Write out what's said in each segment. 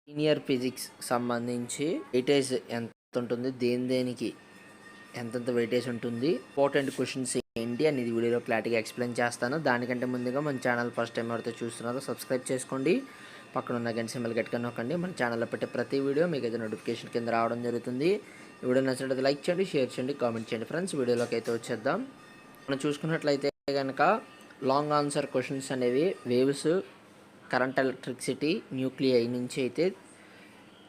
Linear physics సంబంధించి weightage ఎంత ఉంటుంది, దేనికి ఎంతెంత వెయిటేజ్ ఉంటుంది, ఇంపార్టెంట్ క్వశ్చన్స్ ఏంటి అనేది వీడియోలో క్లారిటీగా ఎక్స్ప్లెయిన్ చేస్తాను. దానికంటే ముందుగా మన ఛానల్ ఫస్ట్ టైం ఎవరైతే చూస్తున్నారో సబ్స్క్రైబ్ చేసుకోండి, పక్కన ఉన్న గంట సింబల్ గట్టిగా నొక్కండి. మన ఛానల్లో పెట్టే ప్రతి వీడియో మీకు అయితే నోటిఫికేషన్ కింద రావడం జరుగుతుంది. ఈ వీడియో నచ్చినట్లయితే లైక్ చేయండి, షేర్ చేయండి, కామెంట్ చేయండి. ఫ్రెండ్స్, వీడియోలోకి అయితే వచ్చేద్దాం. మనం చూసుకున్నట్లయితే కనుక లాంగ్ ఆన్సర్ క్వశ్చన్స్ అనేవి వేవ్స్, కరెంట్, ఎలక్ట్రిసిటీ, న్యూక్లియై నుంచి అయితే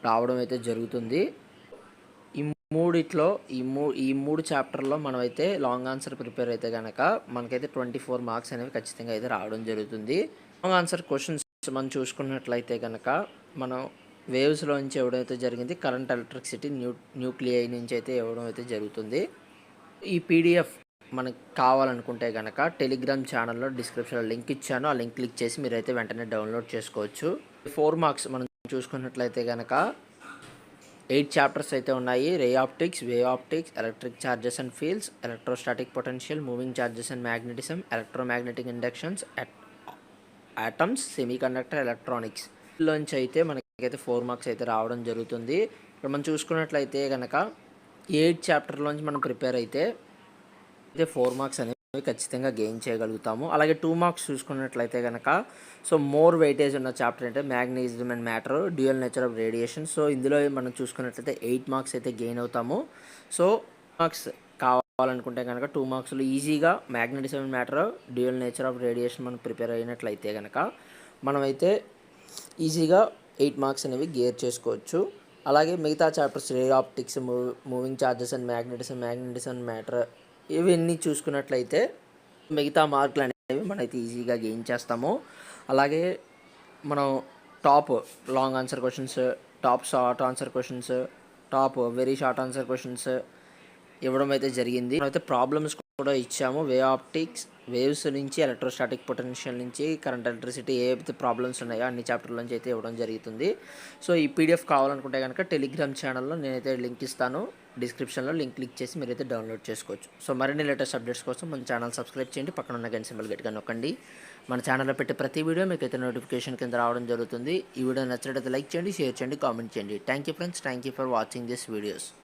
రావడం అయితే జరుగుతుంది. ఈ మూడిట్లో ఈ మూడు చాప్టర్లో మనమైతే లాంగ్ ఆన్సర్ ప్రిపేర్ అయితే కనుక మనకైతే 24 మార్క్స్ అనేవి ఖచ్చితంగా అయితే రావడం జరుగుతుంది. లాంగ్ ఆన్సర్ క్వశ్చన్స్ మనం చూసుకున్నట్లయితే కనుక మనం వేవ్స్లో నుంచి ఇవ్వడం అయితే జరిగింది, కరెంట్, ఎలక్ట్రిసిటీ, న్యూక్లియై నుంచి అయితే ఇవ్వడం అయితే జరుగుతుంది. ఈ పీడిఎఫ్ మనకు కావాలనుకుంటే కనుక టెలిగ్రామ్ ఛానల్లో డిస్క్రిప్షన్లో లింక్ ఇచ్చాను. ఆ లింక్ క్లిక్ చేసి మీరైతే వెంటనే డౌన్లోడ్ చేసుకోవచ్చు. 4 మార్క్స్ మనం చూసుకున్నట్లయితే కనుక 8 చాప్టర్స్ అయితే ఉన్నాయి. Ray optics, wave optics, electric charges and fields, electrostatic potential, moving charges and magnetism, electromagnetic inductions, atoms, semiconductor, electronics లోంచి అయితే మనకైతే 4 మార్క్స్ అయితే రావడం జరుగుతుంది. ఇక్కడ మనం చూసుకున్నట్లయితే కనుక 8 చాప్టర్లోంచి మనం ప్రిపేర్ అయితే 4 మార్క్స్ అనేవి ఖచ్చితంగా గెయిన్ చేయగలుగుతాము. అలాగే 2 మార్క్స్ చూసుకున్నట్లయితే కనుక మోర్ వెయిటేజ్ ఉన్న చాప్టర్ అంటే magnetism and matter, dual nature of radiation. ఇందులో మనం చూసుకున్నట్లయితే 8 మార్క్స్ అయితే గెయిన్ అవుతాము. మార్క్స్ కావాలనుకుంటే కనుక 2 మార్క్స్లో ఈజీగా magnetism and matter, dual nature of radiation మనం ప్రిపేర్ అయినట్లయితే కనుక మనమైతే ఈజీగా 8 మార్క్స్ అనేవి గేర్ చేసుకోవచ్చు. అలాగే మిగతా chapters ray optics, moving charges and magnetism and matter, ఇవన్నీ చూసుకున్నట్లయితే మిగతా మార్కులు అనేవి మనమైతే ఈజీగా గెయిన్ చేస్తాము. అలాగే మనం top long answer questions, top short answer questions, top very short answer questions ఇవ్వడం అయితే జరిగింది. అయితే ప్రాబ్లమ్స్ కూడా ఇచ్చాము. వేవ్స్ నుంచి, ఎలక్ట్రోస్టాటిక్ పొటెన్షియల్ నుంచి, కరెంట్, ఎలక్ట్రిసిటీ ఏవైతే ప్రాబ్లమ్స్ ఉన్నాయో అన్ని చాప్టర్ల నుంచి అయితే ఇవ్వడం జరుగుతుంది. ఈ పీడిఎఫ్ కావాలనుకుంటే కనుక టెలిగ్రామ్ ఛానల్లో నేనైతే లింక్ ఇస్తాను, డిస్క్రిప్షన్లో లింక్ క్లిక్ చేసి మీరైతే డౌన్లోడ్ చేసుకోవచ్చు. మరిన్ని లేటెస్ట్ అప్డేట్స్ కోసం మన ఛానల్ సబ్స్క్రైబ్ చేయండి, పక్కన ఉన్న గంట సింబల్ గట్టిగా నొక్కండి. మన ఛానల్లో పెట్టే ప్రతి వీడియో మీకు అయితే నోటిఫికేషన్ కింద రావడం జరుగుతుంది. ఈ వీడియో నచ్చినట్లయితే లైక్ చేయండి, షేర్ చేయండి, కామెంట్ చేయండి. Thank you friends, thank you for watching this videos.